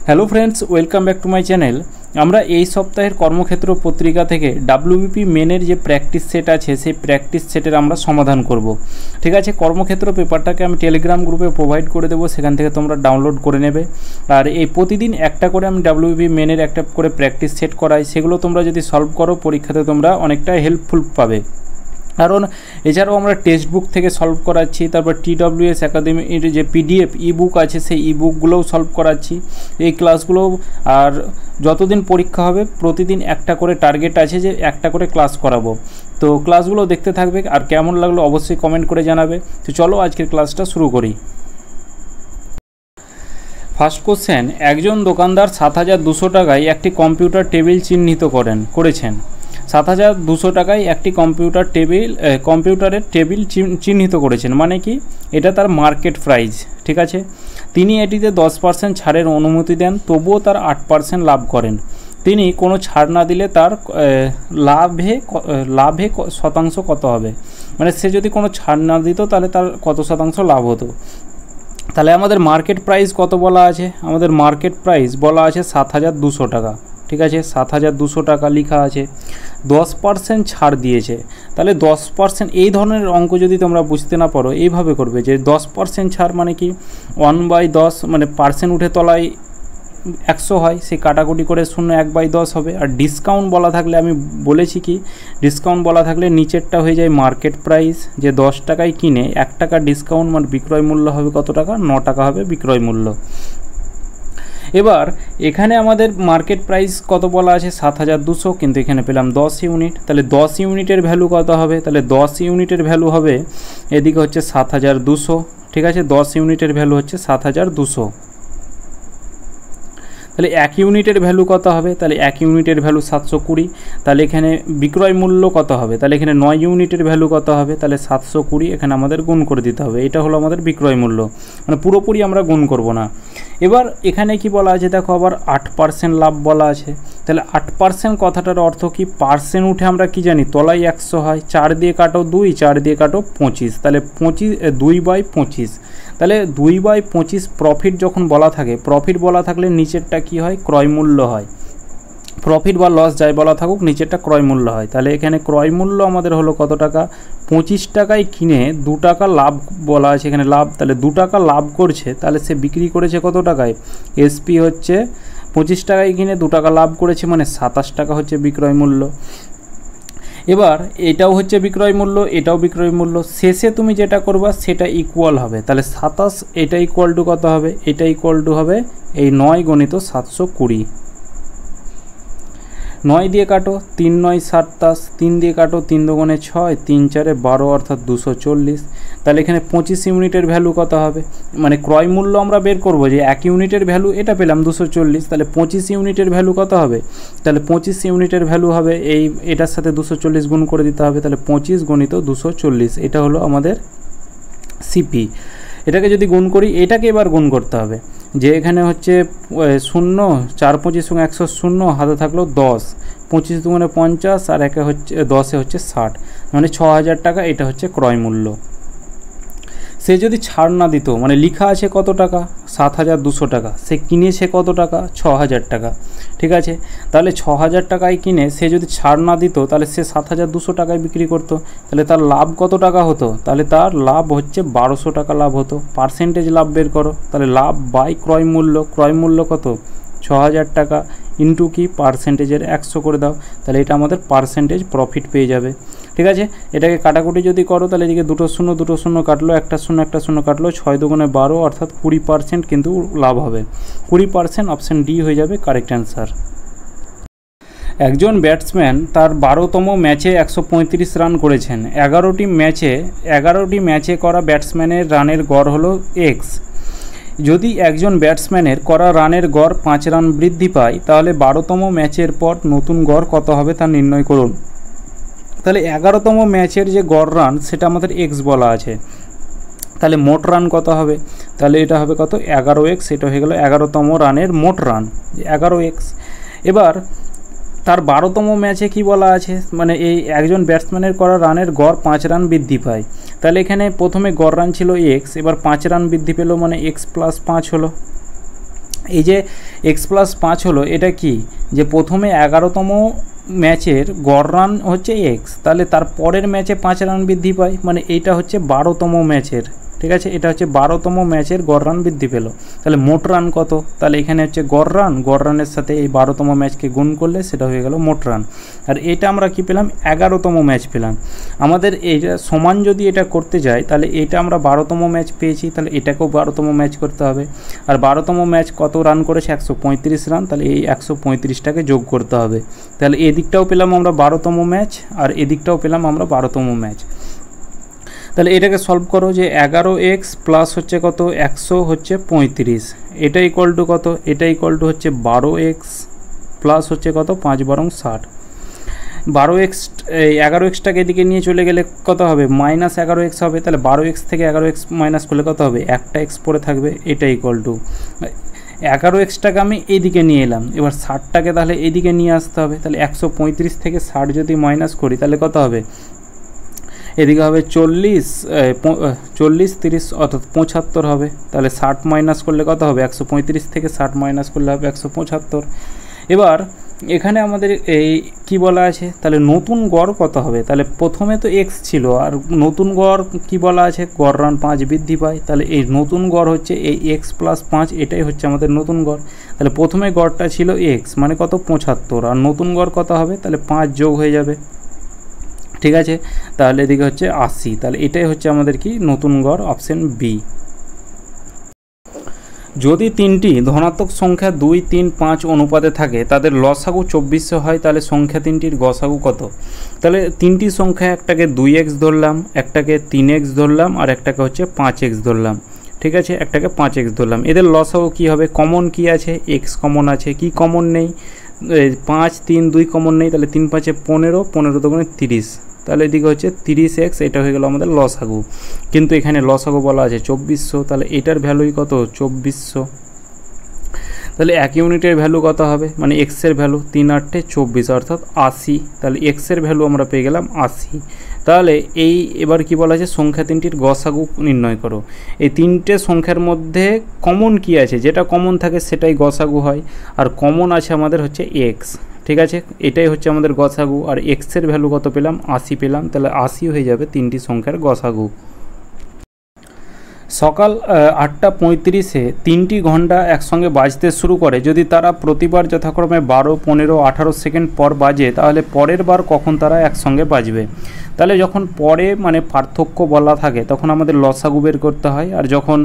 Hello friends, welcome back to my channel. আমরা এই সপ্তাহের কর্মক্ষেত্র পত্রিকা থেকে ডাব্লিউবিপি মেনের যে প্র্যাকটিস সেট আছে সেই প্র্যাকটিস সেটের আমরা সমাধান করব। ঠিক আছে, কর্মক্ষেত্র পেপারটাকে আমি টেলিগ্রাম গ্রুপে প্রোভাইড করে দেবো, সেখান থেকে তোমরা ডাউনলোড করে নেবে। আর এই প্রতিদিন একটা করে আমি ডাব্লিউবিপি মেনের একটা করে প্র্যাকটিস সেট করাই, সেগুলো তোমরা যদি সলভ করো পরীক্ষাতে তোমরা অনেকটা হেল্পফুল পাবে। কারণ এছাড়াও আমরা টেক্সট বুক থেকে সলভ করাচ্ছি, তারপর TWS একাডেমির যে PDF ইবুক আছে সেই ইবুকগুলোও সলভ করাচ্ছি এই ক্লাসগুলো। আর যতদিন পরীক্ষা হবে প্রতিদিন একটা করে টার্গেট আছে যে একটা করে ক্লাস করাবো। তো ক্লাসগুলো দেখতে থাকবে, আর কেমন লাগলো অবশ্যই কমেন্ট করে জানাবে। তো চলো আজকের ক্লাসটা শুরু করি। ফার্স্ট কোশ্চেন, একজন দোকানদার 7,200 টাকায় একটি কম্পিউটার টেবিল চিহ্নিত করেছেন। 7,200 টাকায় একটি কম্পিউটারের টেবিল চিহ্নিত করেছেন, মানে কি এটা তার মার্কেট প্রাইস। ঠিক আছে, তিনি এটিতে 10% ছাড়ের অনুমতি দেন, তবুও তার 8% লাভ করেন। তিনি কোনো ছাড় না দিলে তার লাভে শতাংশ কত হবে? মানে সে যদি কোনো ছাড় না দিত তাহলে তার কত শতাংশ লাভ হতো? তাহলে আমাদের মার্কেট প্রাইস কত বলা আছে? আমাদের মার্কেট প্রাইস বলা আছে 7,200 টাকা। ঠিক আছে, 7,200 টাকা লেখা আছে, 10% ছাড় দিয়েছে। তাহলে 10% এই ধরনের অঙ্ক যদি তোমরা বুঝতে না পারো এইভাবে করবে যে 10% ছাড় মানে কি 1/10, মানে পার্সেন্ট উঠে তলায় 100 হয়, সেই কাটাকুটি করে 1/10 হবে। আর ডিসকাউন্ট বলা থাকলে আমি বলেছি কি ডিসকাউন্ট বলা থাকলে নিচেরটা হয়ে যায় মার্কেট প্রাইস, যে 10 টাকায় কিনে 1 টাকা ডিসকাউন্ট, মানে বিক্রয় মূল্য হবে কত টাকা? 9 টাকা হবে বিক্রয় মূল্য। এবার এখানে আমাদের মার্কেট প্রাইস কত বলা আছে? 7,200, কিন্তু এখানে পেলাম 10 ইউনিট। তাহলে 10 ইউনিটের ভ্যালু কত হবে? তাহলে 10 ইউনিটের ভ্যালু হবে এদিকে হচ্ছে 7,200। ঠিক আছে, 10 ইউনিটের ভ্যালু হচ্ছে 7,200। তাহলে 1 ইউনিটের ভ্যালু কত হবে? তাহলে 1 ইউনিটের ভ্যালু 720। তাহলে এখানে বিক্রয় মূল্য কত হবে? তাহলে এখানে 9 ইউনিটের ভ্যালু কত হবে? তাহলে 720, এখানে আমাদের গুণ করে দিতে হবে। এটা হলো আমাদের বিক্রয় মূল্য, মানে পুরোপুরি আমরা গুণ করব না। এবার এখানে কি বলা আছে দেখো, আবার 8% লাভ বলা আছে। তাহলে 8% কথাটার অর্থ কি? পার্সেন্ট উঠে আমরা কি জানি তলায় 100 হয়, 4 দিয়ে কাটো 2, 4 দিয়ে কাটো 25, তাহলে 2/25। তাহলে 2/25 প্রফিট যখন বলা থাকে, প্রফিট বলা থাকলে নিচেরটা কি হয়? ক্রয় মূল্য হয়। প্রফিট বা লস যাই বলা থাকুক, নিচেরটা ক্রয় মূল্য হয়। তাহলে এখানে ক্রয় মূল্য আমাদের হলো কত টাকা? 25 টাকায় কিনে 2 টাকা লাভ বলা আছে এখানে লাভ। তাহলে 2 টাকা লাভ করছে, তাহলে সে বিক্রি করেছে কত টাকায়? এসপি হচ্ছে 25 টাকায় কিনে 2 টাকা লাভ করেছে, মানে 27 টাকা হচ্ছে বিক্রয় মূল্য। এবার এটাও হচ্ছে বিক্রয় মূল্য, এটাও বিক্রয় মূল্য। শেষে তুমি যেটা করবা সেটা ইকুয়াল হবে। তাহলে 27 এটা ইকুয়াল টু কত হবে? এটা ইকুয়াল টু হবে এই 9 × 720। 9 দিয়ে কাটো, 3 9 27, 3 দিয়ে কাটো, 3 2 6, 3 4 12, অর্থাৎ 240। তাহলে এখানে 25 ইউনিটের ভ্যালু কত হবে? মানে ক্রয় মূল্য আমরা বের করব যে 1 ইউনিটের ভ্যালু এটা পেলাম 240, তাহলে 25 ইউনিটের ভ্যালু কত হবে? তাহলে 25 ইউনিটের ভ্যালু হবে এটার সাথে 240 গুণ করে দিতে হবে। তাহলে 25 × 240, এটা হলো আমাদের সিপি। এটাকে যদি গুণ করি, এটাকে এবার গুণ করতে হবে যে এখানে হচ্ছে 0, 4 25 100, 0 হাতে থাকলো 10, 25 2 50, আর একে হচ্ছে 10 হচ্ছে 60, মানে 6,000 টাকা। এটা হচ্ছে ক্রয় মূল্য। সে যদি ছাড় না দিত, মানে লেখা আছে কত টাকা? 7,200 টাকা, সে কিনেছে কত টাকা? 6,000 টাকা। ঠিক আছে, তাহলে 6,000 টাকায় কিনে সে যদি ছাড় না দিত তাহলে সে 7,200 টাকায় বিক্রি করতো। তাহলে তার লাভ কত টাকা হতো? তাহলে তার লাভ হচ্ছে 1200 টাকা লাভ হতো। পার্সেন্টেজ লাভ বের করো। তাহলে লাভ বাই ক্রয় মূল্য, ক্রয় মূল্য কত? 6,000 টাকা ইন্টু কি পার্সেন্টেজের 100 করে দাও। তাহলে এটা আমাদের পার্সেন্টেজ প্রফিট পেয়ে যাবে। ঠিক আছে, এটাকে কাটাকুটি যদি করো তাহলে এদিকে 2 0 কাটলো, 1 0 1 0 কাটলো, 6 2 12, অর্থাৎ 20% কিন্তু লাভ হবে। 20%, অপশান ডি হয়ে যাবে কারেক্ট অ্যান্সার। একজন ব্যাটসম্যান তার 12তম ম্যাচে 135 রান করেছেন। 11টি ম্যাচে করা ব্যাটসম্যানের রানের গড় হলো x। যদি একজন ব্যাটসম্যানের করা রানের গড় 5 রান বৃদ্ধি পায়, তাহলে 12তম ম্যাচের পর নতুন গড় কত হবে তা নির্ণয় করুন। তাহলে 11তম ম্যাচের যে গড় রান সেটা আমাদের x বলা আছে। তাহলে মোট রান কত হবে? তাহলে এটা হবে কত? 11x। এটা হয়ে গেল 11তম রানের মোট রান, 11x। এবার তার 12তম ম্যাচে কি বলা আছে? মানে এই একজন ব্যাটসম্যানের করা রানের গড় 5 রান বৃদ্ধি পায়। তাহলে এখানে প্রথমে গড় রান ছিল x, এবার 5 রান বৃদ্ধি পেল, মানে x + 5 হলো। এই যে x+5 হলো, এটা কি যে প্রথমে 11তম ম্যাচের গড় রান হচ্ছে x, তাহলে তার পরের ম্যাচে 5 রান বৃদ্ধি পায়, মানে এইটা হচ্ছে 12তম ম্যাচের, ঠিক আছে, এটা হচ্ছে 12তম ম্যাচের গড় রান বৃদ্ধি পেল। তাহলে মোট রান কত, তাহলে এখানে হচ্ছে গড় রানের সাথে এই 12তম ম্যাচকে গুণ করলে সেটা হয়ে গেল মোট রান। আর এটা আমরা কি পেলাম, 11তম ম্যাচ পেলাম। আমাদের এইটা সমান যদি এটা করতে যাই, তাহলে এটা আমরা 12তম ম্যাচ পেয়েছি, তাহলে এটাকেও 12তম ম্যাচ করতে হবে। আর 12তম ম্যাচ কত রান করেছে, 135 রান, তাহলে এই 135টাকে যোগ করতে হবে। তাহলে এদিকটাও পেলাম আমরা 12তম ম্যাচ, আর এদিকটাও পেলাম আমরা 12তম ম্যাচ। তাহলে এটাকে সলভ করো, যে 11x প্লাস হচ্ছে কত 100 হচ্ছে 35, এটা ইকুয়াল টু কত, এটা ইকুয়াল টু হচ্ছে 12x প্লাস হচ্ছে কত 5 বরং 60। 12x, এই 11xটাকে এদিকে নিয়ে চলে গেলে কত হবে, -11x হবে। তাহলে 12x থেকে 11x মাইনাস করলে কত হবে, একটা x পরে থাকবে, এটা ইকুয়াল টু 11xটাকে আমি এইদিকে নিয়ে এলাম, এবার 60টাকে তাহলে এইদিকে নিয়ে আসতে হবে। তাহলে 135 থেকে 60 যদি মাইনাস করি তাহলে কত হবে, এদিকে হবে 40, 30 অর্থাৎ 75 হবে। তাহলে 60 মাইনাস করলে কত হবে, 135 থেকে 60 মাইনাস করলে হবে 175। এবার এখানে আমাদের এই কি বলা আছে, তাহলে নতুন গড় কত হবে, তাহলে প্রথমে তো x ছিল, আর নতুন গড় কি বলা আছে, গড় রান 5 বৃদ্ধি পায়। তাহলে এই নতুন গড় হচ্ছে এই x+5, এটাই হচ্ছে আমাদের নতুন গড়। তাহলে প্রথমে গড়টা ছিল x মানে কত 75, আর নতুন গড় কত হবে, তাহলে 5 যোগ হয়ে যাবে, ঠিক আছে। তাহলে এদিকে হচ্ছে 80, তাহলে এটাই হচ্ছে আমাদের কি নতুন গড়, অপশন বি। যদি তিনটি ধনাত্মক সংখ্যা 2, 3, 5 অনুপাতে থাকে, তাদের লসাগু 2400 হয়, তাহলে সংখ্যা তিনটির গসাগু কত। তাহলে তিনটি সংখ্যা, একটাকে 2x ধরলাম, একটাকে 3x ধরলাম, আর একটাকে হচ্ছে 5x ধরলাম, ঠিক আছে, একটাকে 5x ধরলাম। এদের লসাগু কী হবে, কমন কি আছে, x কমন আছে, কি কমন নেই, 5, 3, 2 কমন নেই, তাহলে 3 5 15, 15 দুগুণে 30, তাহলে এদিকে হচ্ছে 30x, এটা হয়ে গেল আমাদের লসাগু। কিন্তু এখানে লসাগু বলা আছে 2400, তাহলে এটার ভ্যালুই কত 2400। তাহলে 1 ইউনিটের ভ্যালু কত হবে, মানে এক্সের ভ্যালু 3 8 24 অর্থাৎ 80, তাহলে এক্সের ভ্যালু আমরা পেয়ে গেলাম 80। তাহলে এই এবার কি বলা আছে, সংখ্যা তিনটির গসাগু নির্ণয় করো। এই তিনটে সংখ্যার মধ্যে কমন কি আছে, যেটা কমন থাকে সেটাই গসাগু হয়, আর কমন আছে আমাদের হচ্ছে এক্স, ঠিক আছে, এটাই হচ্ছে আমাদের গসাগু। আর এক্সের ভ্যালু কত পেলাম, 80 পেলাম, তাহলে 80 হয়ে যাবে তিনটি সংখ্যার গসাগু। সকাল 8:35-এ 3টি ঘন্টা একসঙ্গে বাজতে শুরু করে। যদি তারা প্রতিবার যথাক্রমে 12, 15, 18 সেকেন্ড পর বাজে, তাহলে পরের বার কখন তারা একসঙ্গে বাজবে। তাহলে যখন পরে মানে পার্থক্য বলা থাকে তখন আমাদের লসাগু বের করতে হয়, আর যখন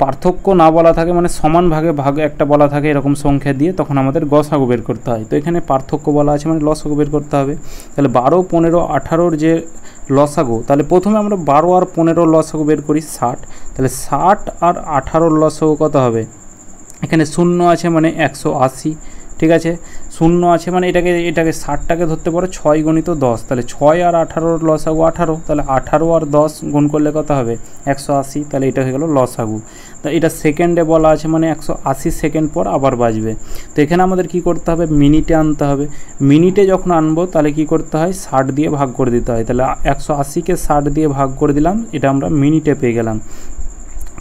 পার্থক্য না বলা থাকে মানে সমান ভাগে একটা বলা থাকে এরকম সংখ্যা দিয়ে, তখন আমাদের গসাগু বের করতে হয়। তো এখানে পার্থক্য বলা আছে মানে লসাগু বের করতে হবে। তাহলে 12, 15, 18-র যে লসাগু, তাহলে প্রথমে আমরা 12 আর 15 লসাগু বের করি 60, তাহলে 60 আর 18-র লসাগু কত হবে, এখানে 0 আছে মানে 180, ঠিক আছে, 0 আছে মানে এটাকে 60টাকে ধরতে পারো 6 গুণিত 10, তাহলে 6 আর 18-র লসাগু 18, তাহলে 18 আর 10 গুণ করলে কত হবে 180, তাহলে এটা হয়ে গেল লসাগু। তা এটা সেকেন্ডে বলা আছে মানে 180 সেকেন্ড পর আবার বাজবে। তো এখানে আমাদের কি করতে হবে, মিনিটে আনতে হবে। মিনিটে যখন আনবো তাহলে কি করতে হয়, 60 দিয়ে ভাগ করে দিতে হয়। তাহলে 180-কে 60 দিয়ে ভাগ করে দিলাম, এটা আমরা মিনিটে পেয়ে গেলাম।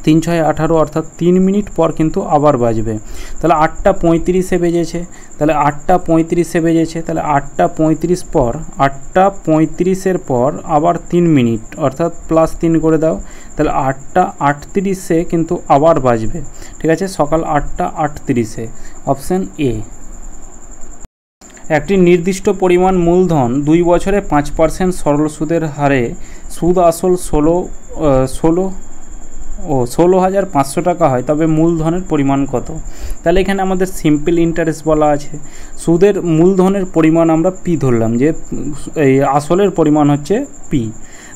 3 6 18 অর্থাৎ 3 মিনিট পর কিন্তু আবার বাজবে। তাহলে 8:35-এ বেজেছে, তাহলে 8:35-এ বেজেছে, তাহলে 8:35 পর 8:35-এর পর আবার 3 মিনিট অর্থাৎ +3 করে দাও, তাহলে 8:38-এ কিন্তু আবার বাজবে, ঠিক আছে, সকাল 8:38-এ, অপশান এ। একটি নির্দিষ্ট পরিমাণ মূলধন 2 বছরে 5% সরল সুদের হারে সুদ আসল 16,500 টাকা হয়, তবে মূলধনের পরিমাণ কত। তাহলে এখানে আমাদের সিম্পল ইন্টারেস্ট বলা আছে, সুদের মূলধনের পরিমাণ আমরা পি ধরলাম, যে এই আসলের পরিমাণ হচ্ছে পি।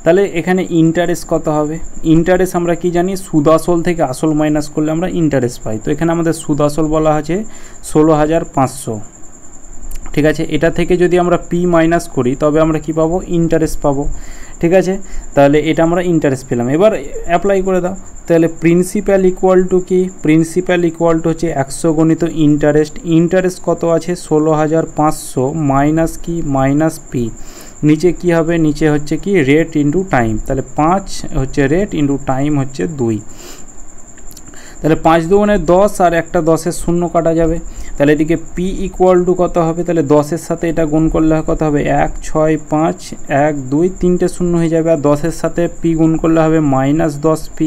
তাহলে এখানে ইন্টারেস্ট কত হবে, ইন্টারেস্ট আমরা কি জানি, সুদ আসল থেকে আসল মাইনাস করলে আমরা ইন্টারেস্ট পাই। তো এখানে আমাদের সুদ আসল বলা আছে 16,500, ঠিক আছে। এটা থেকে যদি আমরা পি মাইনাস করি তবে আমরা কি পাবো, ইন্টারেস্ট পাবো, ঠিক আছে। তাহলে এটা আমরা ইন্টারেস্ট পেলাম। এবার অ্যাপ্লাই করে দাও, তাহলে প্রিন্সিপাল ইকুয়াল টু কি, প্রিন্সিপাল ইকুয়াল টু হচ্ছে 100 গণিত ইন্টারেস্ট। ইন্টারেস্ট কত আছে 16,500 মাইনাস কি, মাইনাস পি, নিচে কি হবে, নিচে হচ্ছে কি রেট ইন্টু টাইম, তাহলে 5 হচ্ছে রেট ইন্টু টাইম হচ্ছে 2। তাহলে 5 দুগুণে 10 আর একটা 10-এর শূন্য কাটা যাবে। তাহলে এদিকে পি ইকুয়াল টু কত হবে, তাহলে 10-এর সাথে এটা গুণ করলে কত হবে 1 6 5 1 2 তিনটে শূন্য হয়ে যাবে, আর 10-এর সাথে পি গুণ করলে হবে -10p।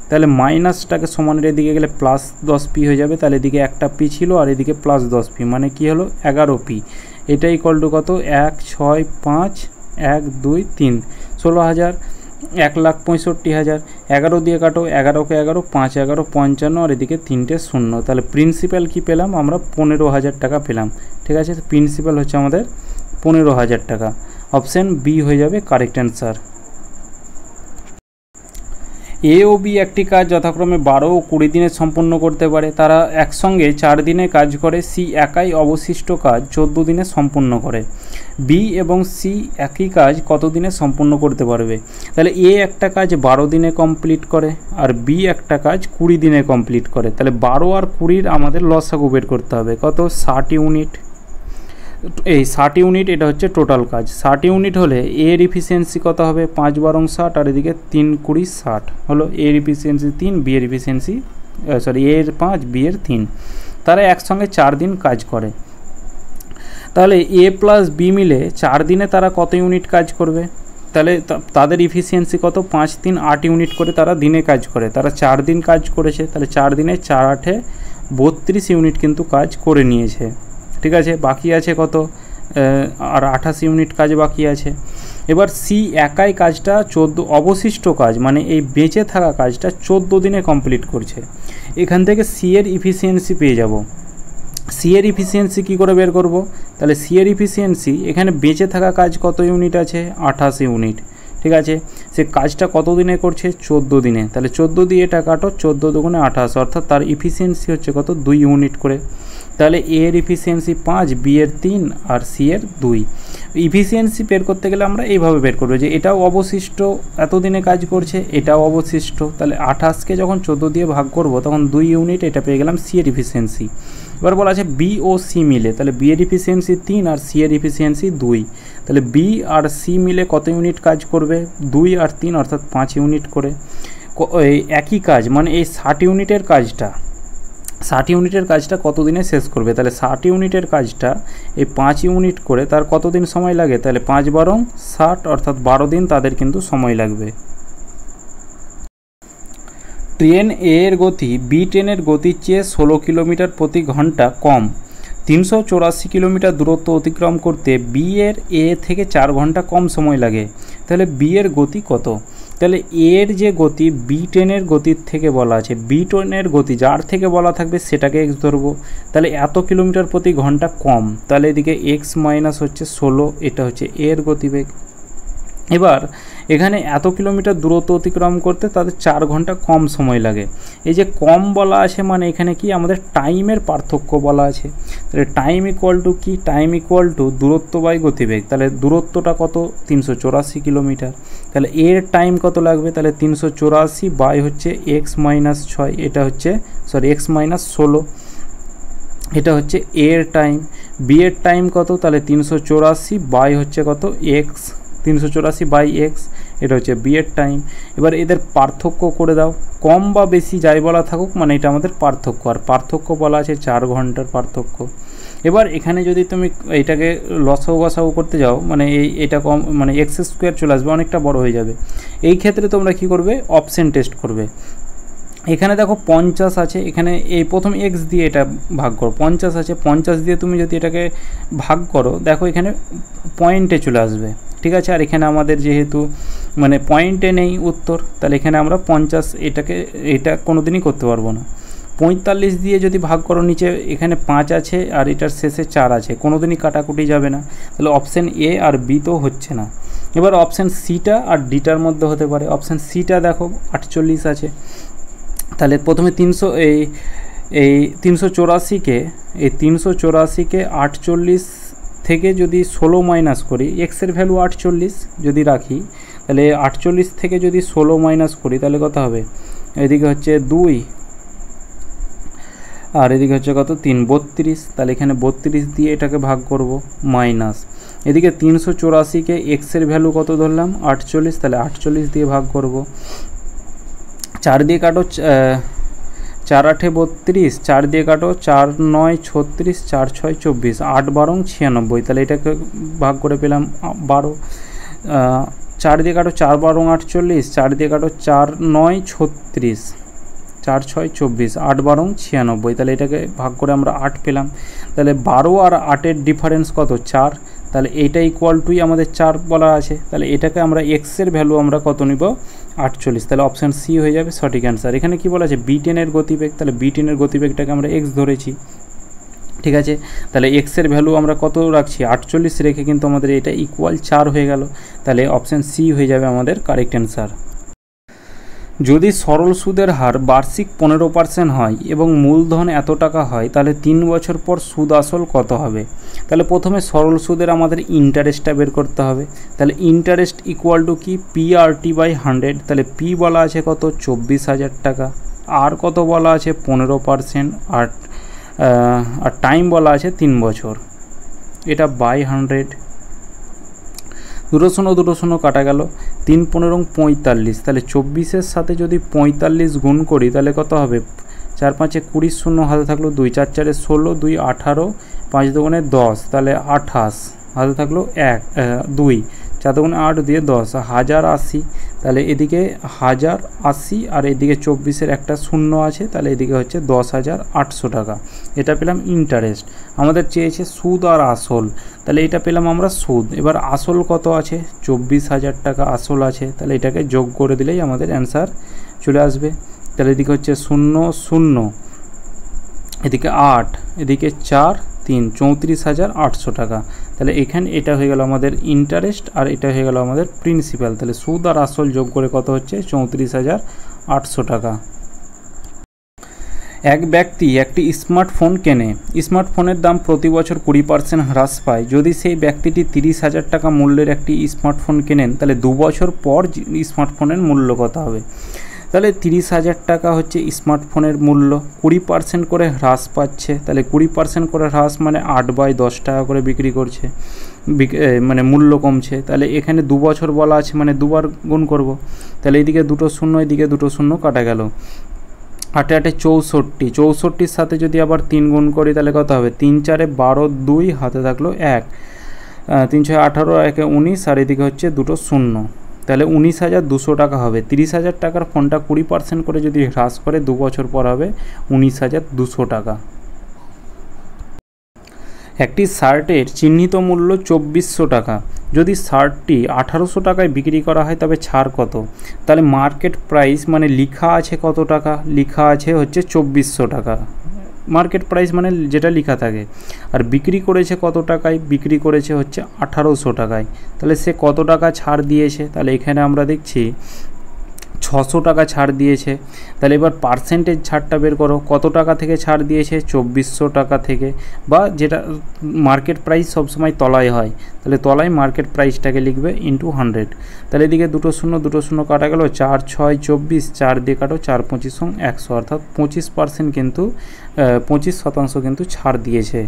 তাহলে মাইনাসটাকে সমানের এদিকে গেলে +10p হয়ে যাবে। তাহলে এদিকে একটা পি ছিল আর এদিকে +10p, মানে কি হলো 11p। এটা ইকুয়াল টু কত 1 6 5 1 2 3 16,000 1,65,000। 11 দিয়ে কাটো, 11কে 11 5 11 55, আর এদিকে তিনটে শূন্য। তাহলে প্রিন্সিপাল কি পেলাম আমরা 15,000 টাকা পেলাম। ঠিক আছে, প্রিন্সিপাল হচ্ছে আমাদের 15,000 টাকা। অপশান বি হয়ে যাবে কারেক্ট অ্যান্সার। এ ও বি একটি কাজ যথাক্রমে 12 ও 20 দিনে সম্পন্ন করতে পারে। তারা একসঙ্গে 4 দিনে কাজ করে। সি একাই অবশিষ্ট কাজ 14 দিনে সম্পন্ন করে। বি এবং সি একই কাজ কত দিনে সম্পন্ন করতে পারবে? তাহলে এ একটা কাজ 12 দিনে কমপ্লিট করে আর বি একটা কাজ 20 দিনে কমপ্লিট করে। তাহলে 12 আর 20 আমাদের লসাগু বের করতে হবে, কত 60 ইউনিট। এই 60 ইউনিট এটা হচ্ছে টোটাল কাজ। 60 ইউনিট হলে এর ইফিসিয়েন্সি কত হবে 5 12 60, আর এদিকে 3 20 60 হলো এর ইফিসিয়েন্সি 3, বি এর ইফিসিয়েন্সি এর 5 বি এর 3। তারা একসঙ্গে 4 দিন কাজ করে। তাহলে এ প্লাস বি মিলে 4 দিনে তারা কত ইউনিট কাজ করবে? তাহলে তাদের ইফিসিয়েন্সি কত 5 3 8 ইউনিট করে তারা দিনে কাজ করে। তারা 4 দিন কাজ করেছে, তাহলে 4 দিনে 4 8 32 ইউনিট কিন্তু কাজ করে নিয়েছে। ঠিক আছে, বাকি আছে কত আর 28 ইউনিট কাজ বাকি আছে। এবার সি একাই কাজটা 14 অবশিষ্ট কাজ, মানে এই বেঁচে থাকা কাজটা 14 দিনে কমপ্লিট করছে। এখান থেকে সি এর ইফিসিয়েন্সি পেয়ে যাব। সি এর ইফিসিয়েন্সি কী করে বের করব? তাহলে সি এর ইফিসিয়েন্সি এখানে বেঁচে থাকা কাজ কত ইউনিট আছে 28 ইউনিট। ঠিক আছে, সে কাজটা কত দিনে করছে 14 দিনে। তাহলে 14 দিয়ে এটা কাটো, 14 দুগুণে 28, অর্থাৎ তার ইফিসিয়েন্সি হচ্ছে কত 2 ইউনিট করে। তাহলে এ এর ইফিসিয়েন্সি 5, বি এর 3 আর সি এর 2। ইফিসিয়েন্সি বের করতে গেলে আমরা এইভাবে বের করবো যে এটাও অবশিষ্ট এতদিনে কাজ করছে, এটাও অবশিষ্ট। তাহলে 28কে যখন 14 দিয়ে ভাগ করব তখন 2 ইউনিট, এটা পেয়ে গেলাম সি এর ইফিসিয়েন্সি। এবার বলা আছে বি ও সি মিলে, তাহলে বি এর ইফিসিয়েন্সি 3 আর সি এর ইফিসিয়েন্সি 2। তাহলে বি আর সি মিলে কত ইউনিট কাজ করবে 2 আর 3 অর্থাৎ 5 ইউনিট করে। এই একই কাজ মানে এই 60 ইউনিটের কাজটা 60 ইউনিটের কাজটা কত দিনে শেষ করবে? তাহলে 60 ইউনিটের কাজটা এই 5 ইউনিট করে তার কত দিন সময় লাগে? তাহলে 5 12 60 অর্থাৎ 12 দিন তাদের কিন্তু সময় লাগবে। ট্রেন এ এর গতি বি ট্রেনের গতির চেয়ে 16 কিলোমিটার প্রতি ঘন্টা কম। 384 কিলোমিটার দূরত্ব অতিক্রম করতে বি এর এ থেকে 4 ঘন্টা কম সময় লাগে। তাহলে বি এর গতি কত? তাহলে এর যে গতি বি ট্রেনের গতির থেকে বলা আছে, বি ট্রেনের গতি যার থেকে বলা থাকবে সেটাকে এক্স ধরবো। তাহলে এত কিলোমিটার প্রতি ঘন্টা কম, তাহলে এদিকে এক্স মাইনাস হচ্ছে 16, এটা হচ্ছে এর গতিবেগ। এবার এখানে এত কিলোমিটার দূরত্ব অতিক্রম করতে তাদের 4 ঘন্টা কম সময় লাগে। এই যে কম বলা আছে মানে এখানে কি আমাদের টাইমের পার্থক্য বলা আছে। তাহলে টাইম ইকুয়াল টু কি? টাইম ইকুয়াল টু দূরত্ব বাই গতিবেগ। তাহলে দূরত্বটা কত 384 কিলোমিটার। তাহলে এর টাইম কত লাগবে? তাহলে 384 বাই হচ্ছে এক্স মাইনাস 6, এটা হচ্ছে এক্স মাইনাস 16, এটা হচ্ছে এর টাইম। বি এর টাইম কত? তাহলে 384 বাই হচ্ছে কত এক্স, 384 বাই এক্স, এটা হচ্ছে বি এর টাইম। এবার এদের পার্থক্য করে দাও, কম বা বেশি যাই বলা থাকুক মানে এটা আমাদের পার্থক্য, আর পার্থক্য বলা আছে 4 ঘন্টার পার্থক্য। এবার এখানে যদি তুমি এইটাকে লসাগু গসাগু করতে যাও মানে এটা কম মানে এক্স স্কোয়ার চলে আসবে, অনেকটা বড় হয়ে যাবে। এই ক্ষেত্রে তোমরা কি করবে? অপশন টেস্ট করবে। এখানে দেখো 50 আছে, এখানে এই প্রথম এক্স দিয়ে এটা ভাগ করো, 50 আছে, 50 দিয়ে তুমি যদি এটাকে ভাগ করো দেখো এখানে পয়েন্টে চলে আসবে। ঠিক আছে, আর এখানে আমাদের যেহেতু মানে পয়েন্টে নেই উত্তর, তাহলে এখানে আমরা 50 এটা কোনো দিনই করতে পারবো না। 45 দিয়ে যদি ভাগ করো নিচে এখানে 5 আছে আর এটার শেষে 4 আছে, কোনো দিনই কাটাকুটি যাবে না। তাহলে অপশান এ আর বি তো হচ্ছে না। এবার অপশান সিটা আর ডিটার মধ্যে হতে পারে। অপশান সিটা দেখো 48 আছে, তাহলে প্রথমে 384কে 48 থেকে যদি 16 মাইনাস করি, এক্সের ভ্যালু 48 যদি রাখি, তাহলে 48 থেকে যদি 16 মাইনাস করি তাহলে কত হবে? এদিকে হচ্ছে 2 আর এদিকে হচ্ছে কত 3, 32। তাহলে এখানে 32 দিয়ে এটাকে ভাগ করব মাইনাস, এদিকে 384কে এক্সের ভ্যালু কত ধরলাম 48, তাহলে 48 দিয়ে ভাগ করব। 4 দিয়ে কাটো, 4 8 32, 4 দিয়ে কাটো, 4 9 36, 4 6 24, 8 12 96, তাহলে এটাকে ভাগ করে পেলাম 12। 4 দিয়ে কাটো, 4 12 48, 4 দিয়ে কাটো, 4 9 36, 4 6 24, 8 12 96, তাহলে এটাকে ভাগ করে আমরা 8 পেলাম। তাহলে 12 আর 8-এর ডিফারেন্স কত? 4। তাহলে এইটা ইকুয়াল টুই আমাদের 4 বলা আছে, তাহলে এটাকে আমরা এক্সের ভ্যালু আমরা কত নিব? 48। তাহলে অপশান সি হয়ে যাবে সঠিক অ্যান্সার। এখানে কি বলা আছে? B10 এর গতিবেগ, তাহলে B10 এর গতিবেগটাকে আমরা এক্স ধরেছি, ঠিক আছে। তাহলে এক্সের ভ্যালু আমরা কত রাখছি? 48 রেখে কিন্তু আমাদের এটা ইকুয়াল 4 হয়ে গেল। তাহলে অপশান সি হয়ে যাবে আমাদের কারেক্ট অ্যান্সার। যদি সরল সুদের হার বার্ষিক 15% হয় এবং মূলধন এত টাকা হয়, তাহলে 3 বছর পর সুদ আসল কত হবে? তাহলে প্রথমে সরল সুদের আমাদের ইন্টারেস্টটা বের করতে হবে। তাহলে ইন্টারেস্ট ইকুয়াল টু কি? PRT/100। তাহলে পি বলা আছে কত? 24,000 টাকা। আর কত বলা আছে? 15%। আর টাইম বলা আছে 3 বছর। এটা বাই 100। দুটো শূন্য কাটা গেল, 3 15 45। তাহলে 24-এর সাথে যদি 45 গুণ করি তাহলে কত হবে? 4 5 20, শূন্য হাতে থাকলো 2, 4 4 16, 2 18, 5 2 10, তাহলে 28, হাতে থাকলো 1 2, 4 2 8 দিয়ে 10, 1080। তাহলে এদিকে 1080 আর এদিকে 24-এর একটা শূন্য আছে, তাহলে এদিকে হচ্ছে 10,800 টাকা। এটা পেলাম ইন্টারেস্ট। আমাদের চেয়েছে সুদ আর আসল, তাহলে এটা পেলাম আমরা সুদ। এবার আসল কত আছে? 24,000 টাকা আসল আছে, তাহলে এটাকে যোগ করে দিলেই আমাদের অ্যান্সার চলে আসবে। তাহলে এদিকে হচ্ছে 0 0, এদিকে 8, এদিকে 4 3, 34,800 টাকা। তাহলে এখানে এটা হয়ে গেল আমাদের ইন্টারেস্ট আর এটা হয়ে গেল আমাদের প্রিন্সিপাল। তাহলে সুদ আর আসল যোগ করে কত হচ্ছে? 34,800 টাকা। এক ব্যক্তি একটি স্মার্টফোন কেনে। স্মার্টফোনের দাম প্রতি বছর 20% হ্রাস পায়। যদি সেই ব্যক্তিটি 30,000 টাকা মূল্যের একটি স্মার্টফোন কেনেন, তাহলে 2 বছর পর স্মার্টফোনের মূল্য কত হবে? তাহলে 30,000 টাকা হচ্ছে স্মার্টফোনের মূল্য, 20% করে হ্রাস পাচ্ছে। তাহলে 20% করে হ্রাস মানে 8/10 টাকা করে বিক্রি করছে, মানে মূল্য কমছে। তাহলে এখানে 2 বছর বলা আছে মানে দুবার গুণ করব। তাহলে এইদিকে দুটো শূন্য, এদিকে দুটো শূন্য কাটা গেল। 8 8 64, 64-র সাথে যদি আবার 3 গুণ করি তাহলে কত হবে? 3 4 12, 2 হাতে থাকলো 1, 3 6 18, 1 19, আর এদিকে হচ্ছে দুটো শূন্য। তাহলে 19,200 টাকা হবে। 30,000 টাকার ফোনটা 20% করে যদি হ্রাস করে 2 বছর পর হবে 19,200 টাকা। একটি শার্টের চিহ্নিত মূল্য 2400 টাকা। যদি শার্টটি 1800 টাকায় বিক্রি করা হয় তবে ছাড় কত? তাহলে মার্কেট প্রাইস মানে লেখা আছে কত টাকা? লেখা আছে হচ্ছে 2400 টাকা। মার্কেট প্রাইস মানে যেটা লেখা থাকে। আর বিক্রি করেছে কত টাকায়? বিক্রি করেছে হচ্ছে 1800 টাকায়। তাহলে সে কত টাকা ছাড় দিয়েছে? তাহলে এখানে আমরা দেখছি 600 টাকা ছাড় দিয়েছে। তাহলে এবার পার্সেন্টেজ ছাড়টা বের করো, কত টাকা থেকে ছাড় দিয়েছে? 2400 টাকা থেকে, বা যেটা মার্কেট প্রাইস সবসময় তলায় হয়, তাহলে তলায় মার্কেট প্রাইসটাকে লিখবে ইন্টু 100। তাহলে এদিকে দুটো শূন্য কাটা গেল, 4 6 24, 4 দিয়ে কাটো, 4 25 100, অর্থাৎ 25% কিন্তু 25% কিন্তু ছাড় দিয়েছে।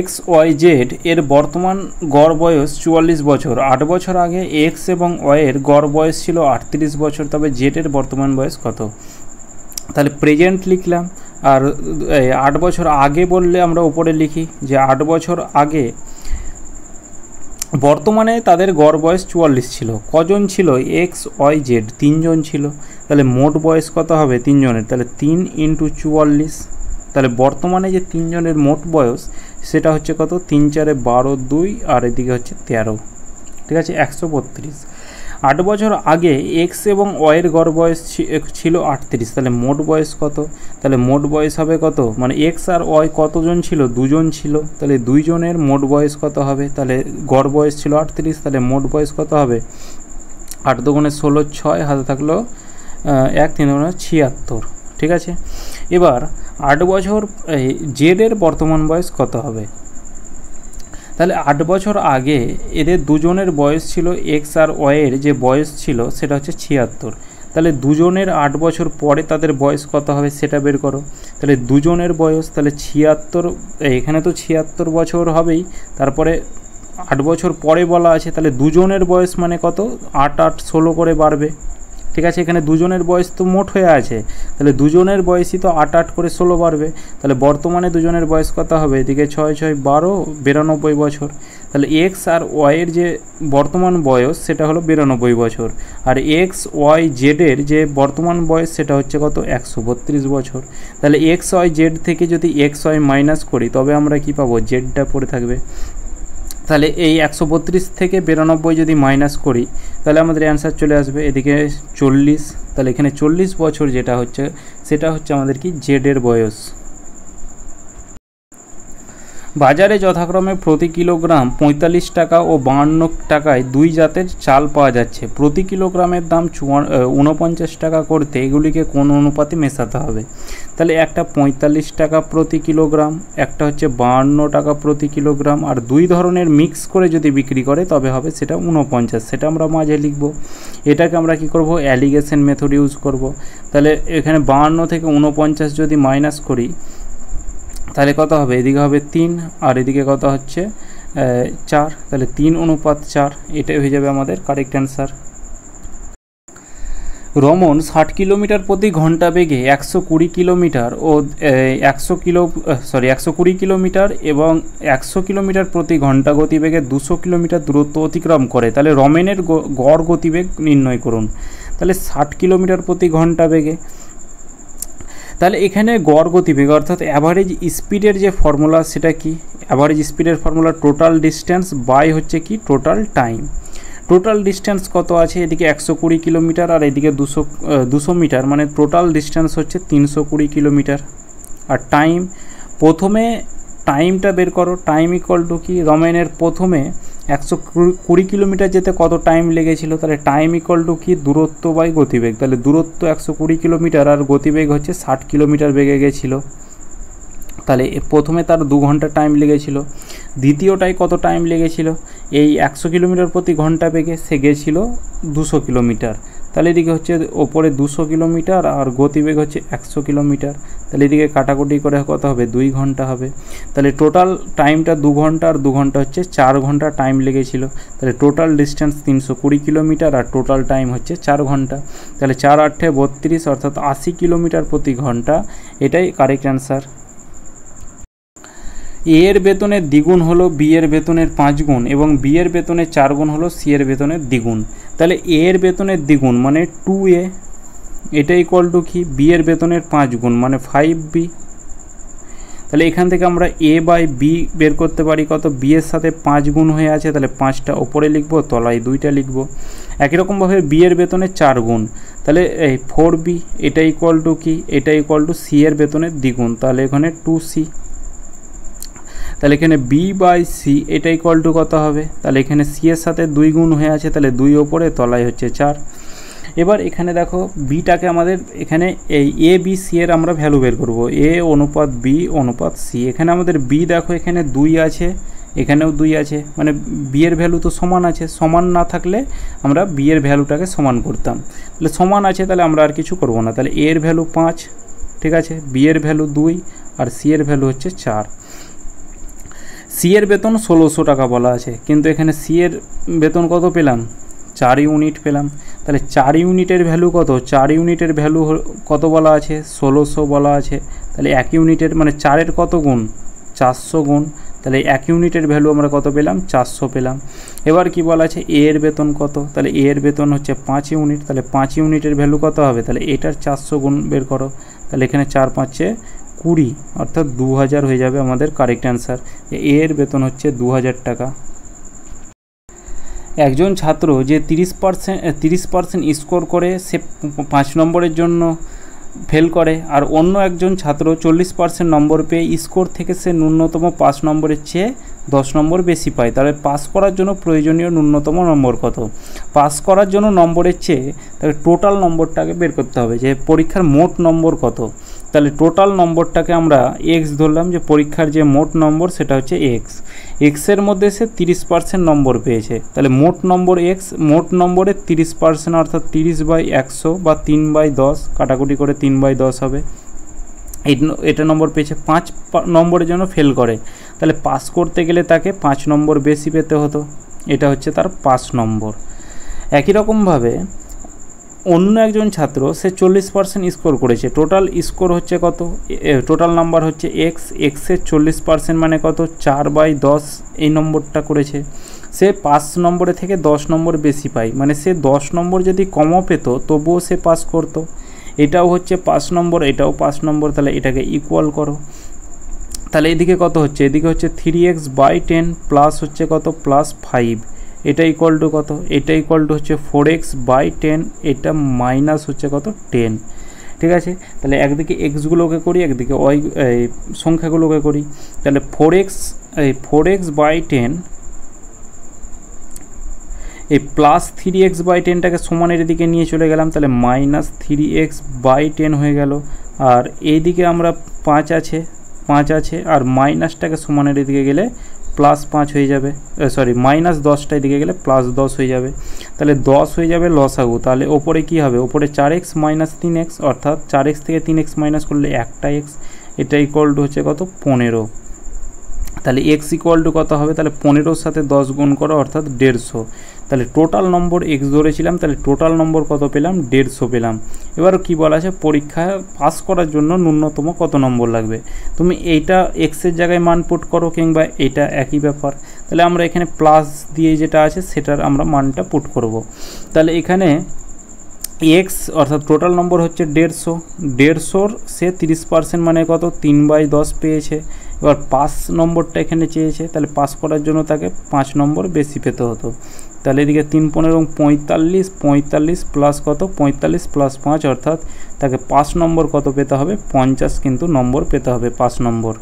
XYZ এর বর্তমান গড় বয়স 44 বছর। 8 বছর আগে এক্স এবং ওয়ের গড় বয়স ছিল 38 বছর, তবে জেডের বর্তমান বয়স কত? তাহলে প্রেজেন্ট লিখলাম, আর 8 বছর আগে বললে আমরা উপরে লিখি যে 8 বছর আগে বর্তমানে তাদের গড় বয়স 44 ছিল। কজন ছিল? XYZ 3 জন ছিল। তাহলে মোট বয়স কত হবে 3 জনের? তাহলে 3 × 44। তাহলে বর্তমানে যে 3 জনের মোট বয়স সেটা হচ্ছে কত? 3 4 12, 2 আর এদিকে হচ্ছে 13, ঠিক আছে, 132। 8 বছর আগে এক্স এবং ওয়ের গড় বয়স ছিল 38, তাহলে মোট বয়স কত? তাহলে মোট বয়স হবে কত? মানে এক্স আর ওয়াই কতজন ছিল? 2 জন ছিল। তাহলে 2 জনের মোট বয়স কত হবে? তাহলে গড় বয়স ছিল 38, তাহলে মোট বয়স কত হবে? 8 2 16, 6 হাতে থাকলো 1 3 76, ঠিক আছে। এবার 8 বছর জেডের বর্তমান বয়স কত হবে? তাহলে 8 বছর আগে এদের দুজনের বয়স ছিল, এক্স আর ওয়ের যে বয়স ছিল সেটা হচ্ছে 76। তাহলে দুজনের 8 বছর পরে তাদের বয়স কত হবে সেটা বের করো। তাহলে দুজনের বয়স, তাহলে 76, এখানে তো 76 বছর হবেই, তারপরে 8 বছর পরে বলা আছে, তাহলে দুজনের বয়স মানে কত? 8 8 16 করে বাড়বে, ঠিক আছে। এখানে দুজনের বয়স তো মোট হয়ে আছে, তাহলে দুজনের বয়সই তো 8 8 করে 16 বাড়বে, তাহলে বর্তমানে দুজনের বয়স কত হবে, এদিকে 6 6 12 92 বছর। তাহলে এক্স আর ওয়াইয়ের যে বর্তমান বয়স সেটা হলো 92 বছর, আর এক্স ওয়াই জেডের যে বর্তমান বয়স সেটা হচ্ছে কত, 132 বছর। তাহলে এক্স ওয়াই জেড থেকে যদি এক্স ওয়াই মাইনাস করি তবে আমরা কি পাবো, জেডটা পড়ে থাকবে। তাহলে এই 132 থেকে 92 যদি মাইনাস করি তাহলে আমাদের অ্যান্সার চলে আসবে এদিকে 40। তাহলে এখানে 40 বছর যেটা হচ্ছে সেটা হচ্ছে আমাদের কি জেডের বয়স। বাজারে যথাক্রমে প্রতি কিলোগ্রাম 45 টাকা ও 52 টাকায় দুই জাতের চাল পাওয়া যাচ্ছে। প্রতি কিলোগ্রামের দাম 49 টাকা করতে এগুলিকে কোন অনুপাতে মেশাতে হবে। তাহলে একটা 45 টাকা প্রতি কিলোগ্রাম, একটা হচ্ছে 52 টাকা প্রতি কিলোগ্রাম, আর দুই ধরনের মিক্স করে যদি বিক্রি করে তবে হবে সেটা 49, সেটা আমরা মাঝে লিখব। এটাকে আমরা কি করব, অ্যালিগেশন মেথড ইউজ করব। তাহলে এখানে 52 থেকে 49 যদি মাইনাস করি তাহলে কত হবে, এদিকে হবে 3 আর এদিকে কত হচ্ছে 4, তাহলে 3:4, এটাই হয়ে যাবে আমাদের কারেক্ট অ্যান্সার। রমন 60 কিলোমিটার প্রতি ঘন্টা বেগে 120 কিলোমিটার ও 120 কিলোমিটার এবং 100 কিলোমিটার প্রতি ঘন্টা গতিবেগে 200 কিলোমিটার দূরত্ব অতিক্রম করে। তাহলে রমেনের গড় গতিবেগ নির্ণয় করুন। তাহলে 60 কিলোমিটার প্রতি ঘন্টা বেগে, তাহলে এখানে গড় গতিবেগ অর্থাৎ অ্যাভারেজ স্পিডের যে ফর্মুলা সেটা কি, অ্যাভারেজ স্পিডের ফর্মুলা টোটাল ডিস্টেন্স বাই হচ্ছে কি টোটাল টাইম। টোটাল ডিস্টেন্স কত আছে, এদিকে 120 কিলোমিটার আর এদিকে 200 মিটার, মানে টোটাল ডিস্টেন্স হচ্ছে 320 কিলোমিটার। আর টাইম, প্রথমে টাইমটা বের করো, টাইম ইকুয়াল টু কি, রমেনের প্রথমে 120 কিলোমিটার যেতে কত টাইম লেগেছিল, তাহলে টাইম ইকুয়াল টু কি, দূরত্ব বাই গতিবেগ। তাহলে দূরত্ব 120 কিলোমিটার আর গতিবেগ হচ্ছে 60 কিলোমিটার বেগে গেছিলো, তাহলে প্রথমে তার 2 ঘন্টা টাইম লেগেছিল। দ্বিতীয়টায় কত টাইম লেগেছিল, এই 100 কিলোমিটার প্রতি ঘন্টা বেগে সে গেছিলো 200 কিলোমিটার, তাহলে এদিকে হচ্ছে ওপরে 200 কিলোমিটার আর গতিবেগ হচ্ছে 100 কিলোমিটার, তাহলে এদিকে কাটাকুটি করে কত হবে, 2 ঘন্টা হবে। তাহলে টোটাল টাইমটা 2 ঘন্টা আর 2 ঘন্টা হচ্ছে 4 ঘন্টা টাইম লেগেছিল। তাহলে টোটাল ডিস্টেন্স 320 কিলোমিটার আর টোটাল টাইম হচ্ছে 4 ঘন্টা। তাহলে 4 8 32 অর্থাৎ 80 কিলোমিটার প্রতি ঘন্টা, এটাই কারেক্ট অ্যান্সার। এ এর বেতনের দ্বিগুণ হলো বি এর বেতনের 5 গুণ এবং বি এর বেতনের 4 গুণ হলো সি এর বেতনের দ্বিগুণ। তাহলে এ এর বেতনের দ্বিগুণ মানে 2a, এটা ইকুয়াল টু কি, বি এর বেতনের 5 গুণ মানে 5b। তাহলে এখান থেকে আমরা এ বাই বি বের করতে পারি কত, বি এর সাথে 5 গুণ হয়ে আছে, তাহলে 5টা ওপরে লিখব, তলায় 2টা লিখব। একই রকমভাবে বি এর বেতনের 4 গুণ, তাহলে এই 4b, এটা ইকুয়াল টু কি, এটা ইকুয়াল টু সি এর বেতনের দ্বিগুণ, তাহলে এখানে 2c। তাহলে এখানে বি বাই সি এটা ইকুয়াল টু কত হবে, তাহলে এখানে সি এর সাথে 2 গুণ হয়ে আছে, তাহলে 2 ওপরে, তলায় হচ্ছে 4। এবার এখানে দেখো বিটাকে আমাদের এখানে এই এ বি সি এর আমরা ভ্যালু বের করব, এ অনুপাত বি অনুপাত সি। এখানে আমাদের বি দেখো এখানে 2 আছে, এখানেও 2 আছে, মানে বি এর ভ্যালু তো সমান আছে, সমান না থাকলে আমরা বি এর ভ্যালুটাকে সমান করতাম। তাহলে সমান আছে, তাহলে আমরা আর কিছু করব না। তাহলে এ এর ভ্যালু 5, ঠিক আছে, বি এর ভ্যালু 2 আর সি এর ভ্যালু হচ্ছে 4। সি এর বেতন 1600 টাকা বলা আছে, কিন্তু এখানে সি এর বেতন কত পেলাম, 4 ইউনিট পেলাম। তাহলে 4 ইউনিটের ভ্যালু কত, 4 ইউনিটের ভ্যালু কত বলা আছে, 1600 বলা আছে। তাহলে 1 ইউনিটের মানে 4-এর কত গুণ, 400 গুণ, তাহলে 1 ইউনিটের ভ্যালু আমরা কত পেলাম, 400 পেলাম। এবার কি বলা আছে, এ এর বেতন কত, তাহলে এ এর বেতন হচ্ছে 5 ইউনিট, তাহলে 5 ইউনিটের ভ্যালু কত হবে, তাহলে এটার 400 গুণ বের করো, তাহলে এখানে 4 5 20 অর্থাৎ 2000 হয়ে যাবে আমাদের কারেক্ট অ্যান্সার। এর বেতন হচ্ছে 2000 টাকা। একজন ছাত্র যে 30% স্কোর করে সে 5 নম্বরের জন্য ফেল করে, আর অন্য একজন ছাত্র 40% নম্বর পেয়ে স্কোর থেকে সে ন্যূনতম 5 নম্বরের চেয়ে 10 নম্বর বেশি পায়, তাহলে পাস করার জন্য প্রয়োজনীয় ন্যূনতম নম্বর কত। পাস করার জন্য নম্বরের চেয়ে তাহলে টোটাল নম্বরটাকে বের করতে হবে, যে পরীক্ষার মোট নম্বর কত। তাহলে টোটাল নম্বরটাকে আমরা এক্স ধরলাম, যে পরীক্ষার যে মোট নম্বর সেটা হচ্ছে এক্স। এক্সের মধ্যে সে 30% নম্বর পেয়েছে, তাহলে মোট নম্বর এক্স, মোট নম্বরের 30% অর্থাৎ 30/100 বা 3/10, কাটাকুটি করে 3/10 হবে। এটা নম্বর পেয়েছে, 5 নম্বরের জন্য ফেল করে, তাহলে পাস করতে গেলে তাকে 5 নম্বর বেশি পেতে হতো, এটা হচ্ছে তার 5 নম্বর। একই রকমভাবে অন্য একজন ছাত্র সে 40% স্কোর করেছে, টোটাল স্কোর হচ্ছে কত, টোটাল নাম্বার হচ্ছে এক্স, এক্সের 40% মানে কত 4/10 এই নম্বরটা করেছে। সে 5 নম্বরে থেকে 10 নম্বর বেশি পায়, মানে সে 10 নম্বর যদি কমও পেত তবুও সে পাস করতো। এটাও হচ্ছে 5 নম্বর, এটাও 5 নম্বর, তাহলে এটাকে ইকুয়াল করো। তাহলে এদিকে কত হচ্ছে, এদিকে হচ্ছে 3x/10 প্লাস হচ্ছে কত +5, এটা ইকুয়াল টু কত, এটা ইকুয়াল টু হচ্ছে 4x/10, এটা মাইনাস হচ্ছে কত 10। ঠিক আছে, তাহলে একদিকে এক্সগুলোকে করি, একদিকে ওয়াই সংখ্যাগুলোকে করি। তাহলে 4x/10 এই প্লাস 3x/10টাকে সমানের এদিকে নিয়ে চলে গেলাম, তাহলে -3x/10 হয়ে গেল। আর এইদিকে আমরা 5 আছে আর মাইনাসটাকে সমানের এদিকে গেলে +5 হয়ে যাবে, সরি -10টা এদিকে গেলে +10 হয়ে যাবে, তাহলে 10 হয়ে যাবে লসাগু। তাহলে ওপরে কি হবে, ওপরে 4x - 3x, অর্থাৎ 4x থেকে 3x মাইনাস করলে একটা x, এটা ইকুয়াল টু হচ্ছে কত 15। তাহলে x ইকুয়াল টু কত হবে, তাহলে 15-র সাথে 10 গুণ করো অর্থাৎ 150। তাহলে টোটাল নম্বর x ধরেছিলাম, তাহলে টোটাল নম্বর কত পেলাম 150 পেলাম। এবারও কি বলা আছে, পরীক্ষায় পাস করার জন্য ন্যূনতম কত নম্বর লাগবে, তুমি এইটা এক্সের জায়গায় মান পুট করো কিংবা এটা একই ব্যাপার। তাহলে আমরা এখানে প্লাস দিয়ে যেটা আছে সেটার আমরা মানটা পুট করব। তাহলে এখানে x অর্থাৎ টোটাল নম্বর হচ্ছে 150, সে 30% মানে কত 3/10 পেয়েছে। এবার 5 নম্বরটা এখানে চেয়েছে, তাহলে পাস করার জন্য তাকে 5 নম্বর বেশি পেতে হতো। তাহলে এদিকে 3 15 45 প্লাস কত 45 প্লাস 5, অর্থাৎ তাকে 5 নম্বর কত পেতে হবে 50 কিন্তু নম্বর পেতে হবে 5 নম্বর।